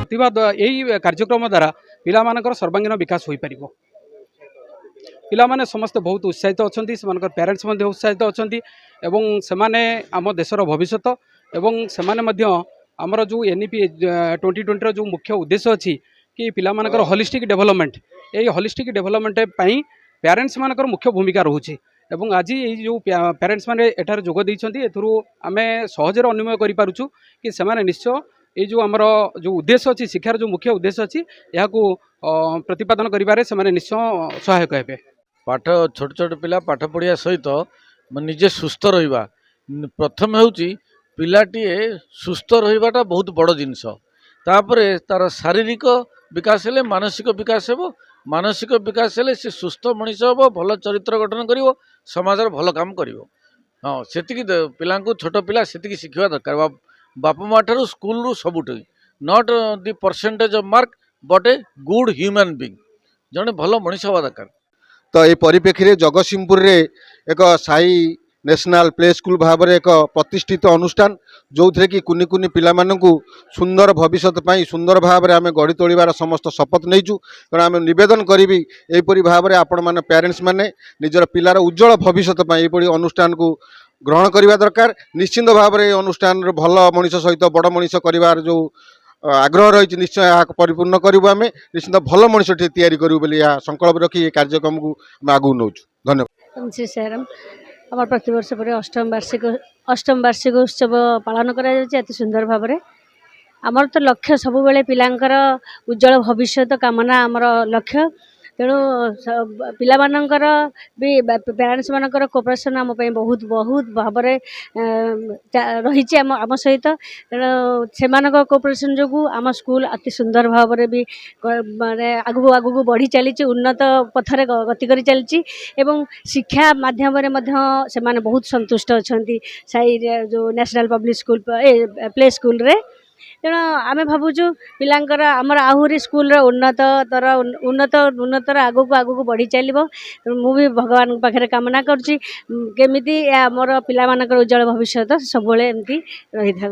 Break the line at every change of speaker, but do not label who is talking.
प्रतिभा यही कार्यक्रम द्वारा पिलामानकर सर्वांगीन विकास हो पार। पिलामाने समस्ते बहुत उत्साहित अच्छा से पेरेंट्स उत्साहित अच्छा से आम देशर भविष्य एवं से आमर जो एनईपी 2020 जो मुख्य उद्देश्य अच्छी कि पिलामानकर होलिस्टिक डेवलपमेंट यही होलिस्टिक डेवलपमेंट पेरेंट्स मानकर मुख्य भूमिका रोचे एवं आज ये जो पेरेंट्स मैंने एठार जोग देइछंती एथुरु आमे सहजरे अनुमय करि पारुछु कि सेमाने निश्चय ये जो आमर जो उद्देश्य अच्छी शिक्षार जो मुख्य उद्देश्य अच्छी यहाँ प्रतिपादन करिबारे सेमाने निश्चय सहायक हेबे।
पाठ छोट छोट पिला पाठ पढ़िया सहित निजे सुस्थ रहिबा प्रथम होउची पिलाटीए सुस्थ रहिबाटा बहुत बड़ जिनस तापर तार शारीरिक विकास हेले मानसिक विकास हेबो मानसिक विकास हेले से सुस्थ मनीष हेबो भल चरित्र गठन करिवो समाज भल काम करिवो। हाँ सेतिकी पिला छोट पिला सेतिकी शिखिबा दरकार बापा माँ ठारू स्कूल रु सबुठ not the percentage of mark but a good human being जने भल मनीष हवा दरकार।
तो ये परिप्रेक्षी जगतसिंहपुर रे एक साई नेशनल प्ले स्कूल भाव में एक प्रतिष्ठित अनुष्ठान जो थे कि कुनि कुनि पिला मानकु सुंदर भविष्य सुंदर भाव में आम गढ़ी तोड़ार समस्त शपथ नहींचु तेणु आम नवेदन करी यहीपरी भाव में आपण मैंने पेरेंट्स मैंने निजर पिलार उज्जवल भविष्य यहीपरी अनुष्ठान को ग्रहण करने दरकार। निश्चिंत भाव में अनुष्ठान भल मनीष सहित बड़ मनीष कर जो आग्रह रही निश्चय यहाँ परिपूर्ण करूँ आम निश्चिंत भल मनीष तैयारी करूँ संकल्प रखी ये कार्यक्रम को आगू नौ।
धन्यवाद। आम प्रतिवर्ष पर अष्टम वार्षिक उत्सव पालन कर सुंदर भाव में आमर तो लक्ष्य सब बेले पिलांकर उज्जवल भविष्य कामना आमर लक्ष्य तेणु पिलामानंकर भी पेरेंट्स मानकर कोऑपरेशन आम बहुत बहुत भाव में रही आम सहित तेणु से कोऑपरेशन जो आम स्कूल अति सुंदर भाव में भी माने आगू आगू बढ़ी चली उन्नत पथरे गति कर चलती एवं शिक्षा माध्यम से बहुत संतुष्ट अच्छा साई जो national public school play school रे तेणु आम भावुँ पिलांकर आमर आहरी स्कूल उन्नतर उन्नतर आगू आगू बढ़ी चलो मुझे भगवान पाखे कामना करुँची केमिति आमर पिला मानकर उज्जवल भविष्य सब एमती रही था।